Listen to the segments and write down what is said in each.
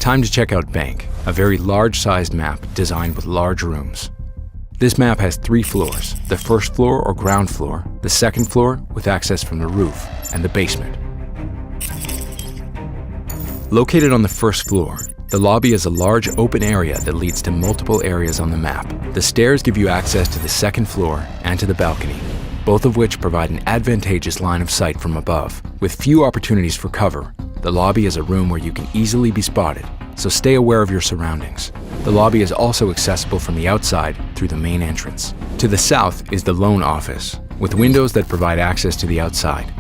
Time to check out Bank, a very large-sized map designed with large rooms. This map has 3 floors, the first floor or ground floor, the second floor with access from the roof, and the basement. Located on the first floor, the lobby is a large open area that leads to multiple areas on the map. The stairs give you access to the second floor and to the balcony, both of which provide an advantageous line of sight from above. With few opportunities for cover, the lobby is a room where you can easily be spotted, so stay aware of your surroundings. The lobby is also accessible from the outside through the main entrance. To the south is the loan office, with windows that provide access to the outside.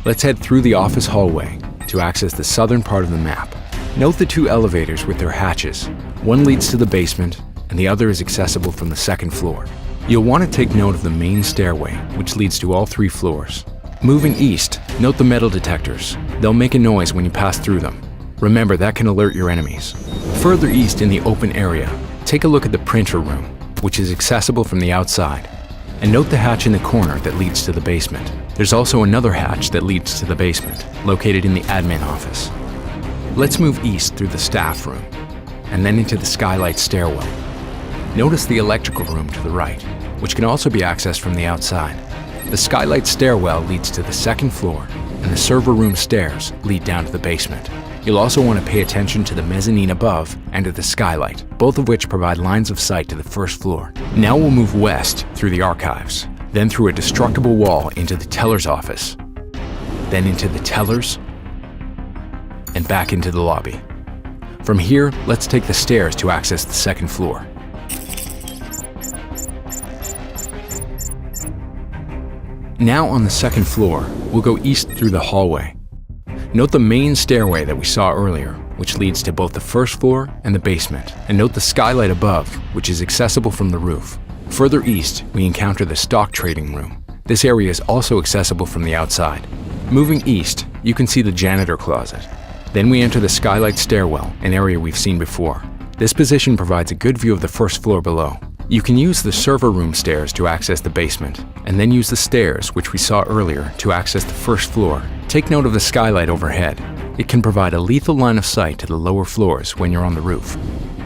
Let's head through the office hallway to access the southern part of the map. Note the 2 elevators with their hatches. One leads to the basement, and the other is accessible from the second floor. You'll want to take note of the main stairway, which leads to all 3 floors. Moving east, note the metal detectors. They'll make a noise when you pass through them. Remember, that can alert your enemies. Further east in the open area, take a look at the printer room, which is accessible from the outside. And note the hatch in the corner that leads to the basement. There's also another hatch that leads to the basement, located in the admin office. Let's move east through the staff room, and then into the skylight stairwell. Notice the electrical room to the right, which can also be accessed from the outside. The skylight stairwell leads to the second floor, and the server room stairs lead down to the basement. You'll also want to pay attention to the mezzanine above and to the skylight, both of which provide lines of sight to the first floor. Now we'll move west through the archives, then through a destructible wall into the teller's office, then into the tellers, and back into the lobby. From here, let's take the stairs to access the second floor. Now on the second floor, we'll go east through the hallway. Note the main stairway that we saw earlier, which leads to both the first floor and the basement, and note the skylight above, which is accessible from the roof. Further east, we encounter the stock trading room. This area is also accessible from the outside. Moving east, you can see the janitor closet. Then we enter the skylight stairwell, an area we've seen before. This position provides a good view of the first floor below. You can use the server room stairs to access the basement, and then use the stairs, which we saw earlier, to access the first floor. Take note of the skylight overhead. It can provide a lethal line of sight to the lower floors when you're on the roof.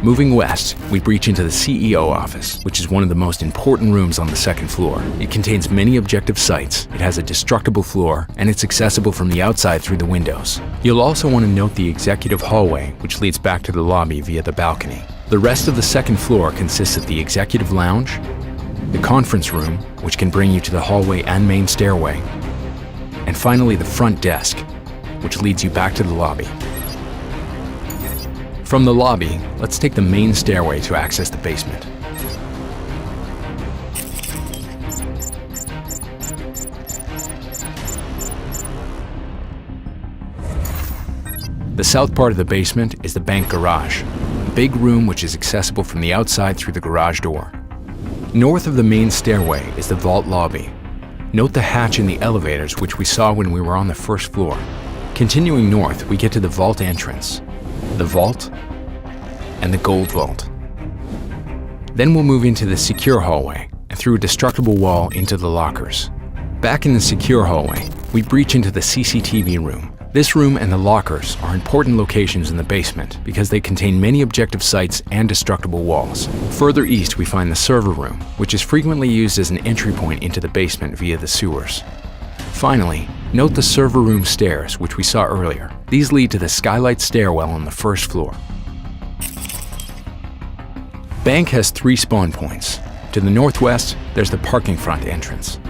Moving west, we breach into the CEO office, which is one of the most important rooms on the second floor. It contains many objective sights, it has a destructible floor, and it's accessible from the outside through the windows. You'll also want to note the executive hallway, which leads back to the lobby via the balcony. The rest of the second floor consists of the executive lounge, the conference room, which can bring you to the hallway and main stairway, and finally the front desk, which leads you back to the lobby. From the lobby, let's take the main stairway to access the basement. The south part of the basement is the bank garage, a big room which is accessible from the outside through the garage door. North of the main stairway is the vault lobby. Note the hatch in the elevators which we saw when we were on the first floor. Continuing north, we get to the vault entrance, the vault, and the gold vault. Then we'll move into the secure hallway and through a destructible wall into the lockers. Back in the secure hallway, we breach into the CCTV room. This room and the lockers are important locations in the basement because they contain many objective sites and destructible walls. Further east, we find the server room, which is frequently used as an entry point into the basement via the sewers. Finally, note the server room stairs, which we saw earlier. These lead to the skylight stairwell on the first floor. Bank has 3 spawn points. To the northwest, there's the parking front entrance.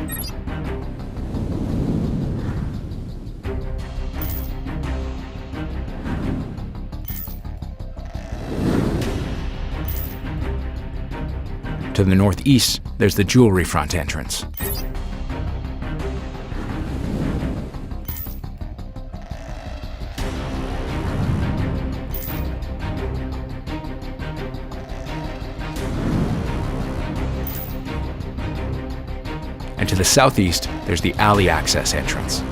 To the northeast, there's the jewelry front entrance. And to the southeast, there's the alley access entrance.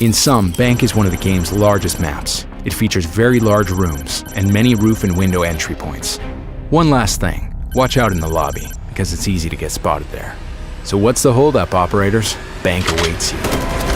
In sum, Bank is one of the game's largest maps. It features very large rooms and many roof and window entry points. One last thing, watch out in the lobby, because it's easy to get spotted there. So what's the holdup, operators? Bank awaits you.